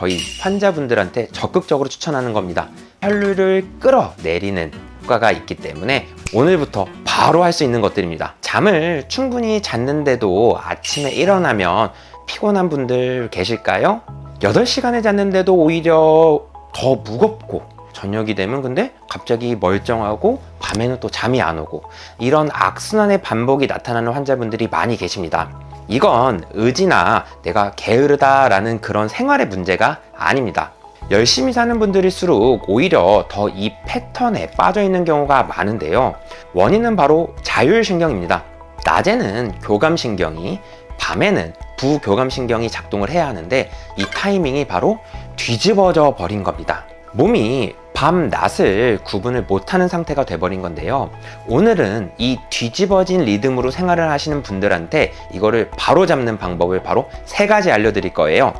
저희 환자분들한테 적극적으로 추천하는 겁니다. 혈류를 끌어내리는 효과가 있기 때문에 오늘부터 바로 할 수 있는 것들입니다. 잠을 충분히 잤는데도 아침에 일어나면 피곤한 분들 계실까요? 8시간을 잤는데도 오히려 더 무겁고, 저녁이 되면 근데 갑자기 멀쩡하고 밤에는 또 잠이 안 오고, 이런 악순환의 반복이 나타나는 환자분들이 많이 계십니다. 이건 의지나 내가 게으르다라는 그런 생활의 문제가 아닙니다. 열심히 사는 분들일수록 오히려 더 이 패턴에 빠져 있는 경우가 많은데요. 원인은 바로 자율신경입니다. 낮에는 교감신경이, 밤에는 부교감신경이 작동을 해야 하는데 이 타이밍이 바로 뒤집어져 버린 겁니다. 몸이 밤, 낮을 구분을 못하는 상태가 돼버린 건데요. 오늘은 이 뒤집어진 리듬으로 생활을 하시는 분들한테 이거를 바로 잡는 방법을 바로 3가지 알려드릴 거예요.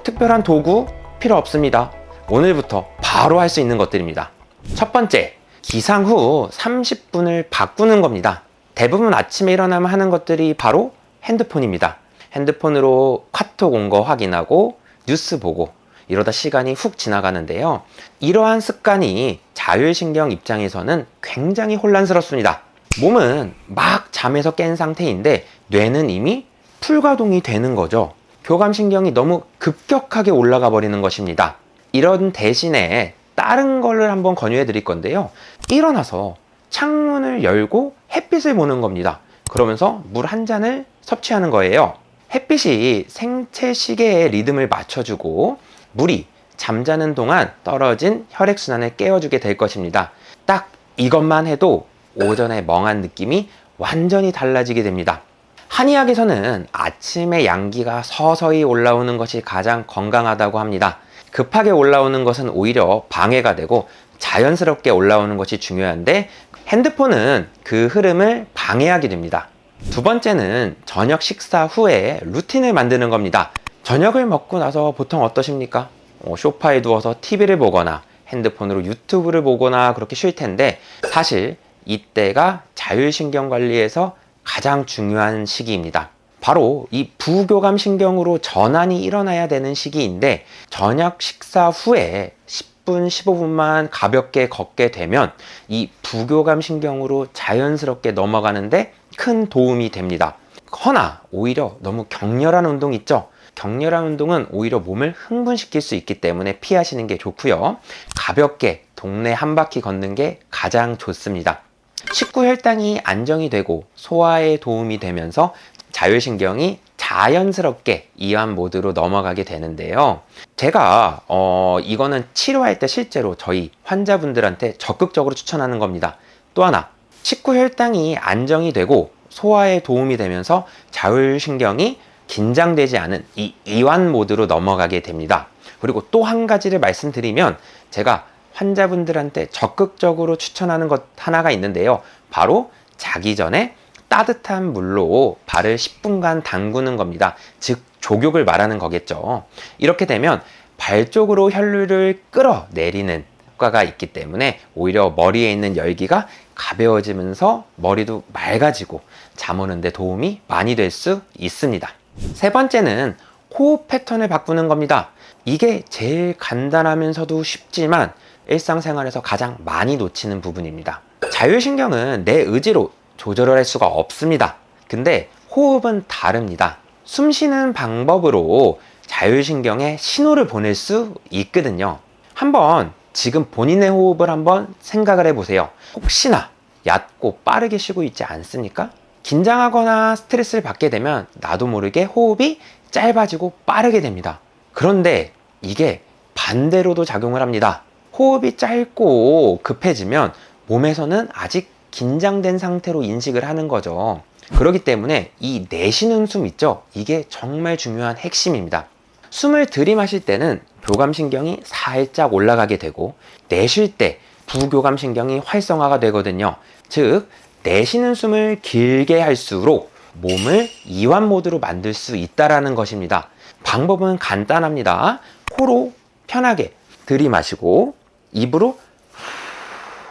특별한 도구 필요 없습니다. 오늘부터 바로 할 수 있는 것들입니다. 첫 번째, 기상 후 30분을 바꾸는 겁니다. 대부분 아침에 일어나면 하는 것들이 바로 핸드폰입니다. 핸드폰으로 카톡 온 거 확인하고 뉴스 보고 이러다 시간이 훅 지나가는데요. 이러한 습관이 자율신경 입장에서는 굉장히 혼란스럽습니다. 몸은 막 잠에서 깬 상태인데 뇌는 이미 풀가동이 되는 거죠. 교감신경이 너무 급격하게 올라가 버리는 것입니다. 이런 대신에 다른 거를 한번 권유해 드릴 건데요. 일어나서 창문을 열고 햇빛을 보는 겁니다. 그러면서 물 한 잔을 섭취하는 거예요. 햇빛이 생체 시계의 리듬을 맞춰주고 물이 잠자는 동안 떨어진 혈액순환을 깨워주게 될 것입니다. 딱 이것만 해도 오전의 멍한 느낌이 완전히 달라지게 됩니다. 한의학에서는 아침에 양기가 서서히 올라오는 것이 가장 건강하다고 합니다. 급하게 올라오는 것은 오히려 방해가 되고 자연스럽게 올라오는 것이 중요한데 핸드폰은 그 흐름을 방해하게 됩니다. 두 번째는 저녁 식사 후에 루틴을 만드는 겁니다. 저녁을 먹고 나서 보통 어떠십니까? 소파에 누워서 TV를 보거나 핸드폰으로 유튜브를 보거나 그렇게 쉴 텐데 사실 이때가 자율신경 관리에서 가장 중요한 시기입니다. 바로 이 부교감신경으로 전환이 일어나야 되는 시기인데 저녁 식사 후에 10분, 15분만 가볍게 걷게 되면 이 부교감신경으로 자연스럽게 넘어가는데 큰 도움이 됩니다. 허나 오히려 너무 격렬한 운동 있죠? 격렬한 운동은 오히려 몸을 흥분시킬 수 있기 때문에 피하시는 게 좋고요. 가볍게 동네 한 바퀴 걷는 게 가장 좋습니다. 식후 혈당이 안정이 되고 소화에 도움이 되면서 자율신경이 자연스럽게 이완 모드로 넘어가게 되는데요. 제가 이거는 치료할 때 실제로 저희 환자분들한테 적극적으로 추천하는 겁니다. 또 하나, 식후 혈당이 안정이 되고 소화에 도움이 되면서 자율신경이 긴장되지 않은 이 이완 모드로 넘어가게 됩니다. 그리고 또 한 가지를 말씀드리면 제가 환자분들한테 적극적으로 추천하는 것 하나가 있는데요. 바로 자기 전에 따뜻한 물로 발을 10분간 담그는 겁니다. 즉 족욕을 말하는 거겠죠. 이렇게 되면 발 쪽으로 혈류를 끌어내리는 효과가 있기 때문에 오히려 머리에 있는 열기가 가벼워지면서 머리도 맑아지고 잠 오는데 도움이 많이 될 수 있습니다. 세 번째는 호흡 패턴을 바꾸는 겁니다. 이게 제일 간단하면서도 쉽지만 일상생활에서 가장 많이 놓치는 부분입니다. 자율신경은 내 의지로 조절을 할 수가 없습니다. 근데 호흡은 다릅니다. 숨 쉬는 방법으로 자율신경에 신호를 보낼 수 있거든요. 한번 지금 본인의 호흡을 한번 생각을 해보세요. 혹시나 얕고 빠르게 쉬고 있지 않습니까? 긴장하거나 스트레스를 받게 되면 나도 모르게 호흡이 짧아지고 빠르게 됩니다. 그런데 이게 반대로도 작용을 합니다. 호흡이 짧고 급해지면 몸에서는 아직 긴장된 상태로 인식을 하는 거죠. 그렇기 때문에 이 내쉬는 숨 있죠? 이게 정말 중요한 핵심입니다. 숨을 들이마실 때는 교감신경이 살짝 올라가게 되고 내쉴 때 부교감신경이 활성화가 되거든요. 즉 내쉬는 숨을 길게 할수록 몸을 이완 모드로 만들 수 있다는 것입니다. 방법은 간단합니다. 코로 편하게 들이마시고 입으로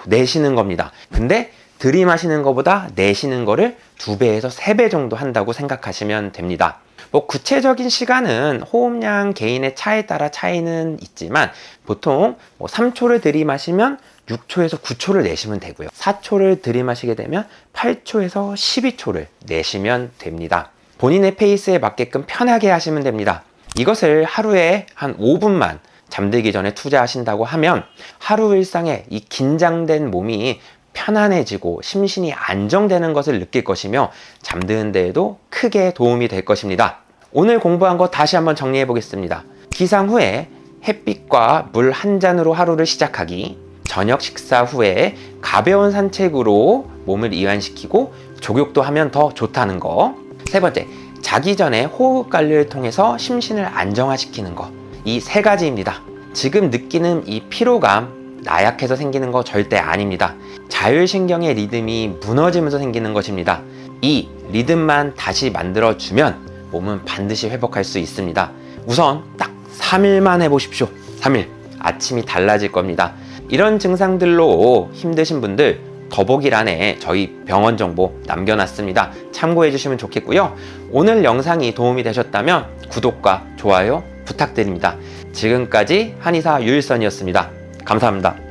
내쉬는 겁니다. 근데 들이마시는 것보다 내쉬는 거를 2배에서 3배 정도 한다고 생각하시면 됩니다. 뭐 구체적인 시간은 호흡량 개인의 차에 따라 차이는 있지만 보통 3초를 들이마시면 6초에서 9초를 내쉬면 되고요. 4초를 들이마시게 되면 8초에서 12초를 내쉬면 됩니다. 본인의 페이스에 맞게끔 편하게 하시면 됩니다. 이것을 하루에 한 5분만 잠들기 전에 투자하신다고 하면 하루 일상에 이 긴장된 몸이 편안해지고 심신이 안정되는 것을 느낄 것이며 잠드는 데에도 크게 도움이 될 것입니다. 오늘 공부한 거 다시 한번 정리해 보겠습니다. 기상 후에 햇빛과 물 한 잔으로 하루를 시작하기, 저녁 식사 후에 가벼운 산책으로 몸을 이완시키고 족욕도 하면 더 좋다는 거. 세 번째, 자기 전에 호흡 관리를 통해서 심신을 안정화시키는 거. 이 세 가지입니다. 지금 느끼는 이 피로감, 나약해서 생기는 거 절대 아닙니다. 자율신경의 리듬이 무너지면서 생기는 것입니다. 이 리듬만 다시 만들어주면 몸은 반드시 회복할 수 있습니다. 우선 딱 3일만 해보십시오. 3일. 아침이 달라질 겁니다. 이런 증상들로 힘드신 분들 더보기란에 저희 병원 정보 남겨놨습니다. 참고해 주시면 좋겠고요. 오늘 영상이 도움이 되셨다면 구독과 좋아요 부탁드립니다. 지금까지 한의사 유일선이었습니다. 감사합니다.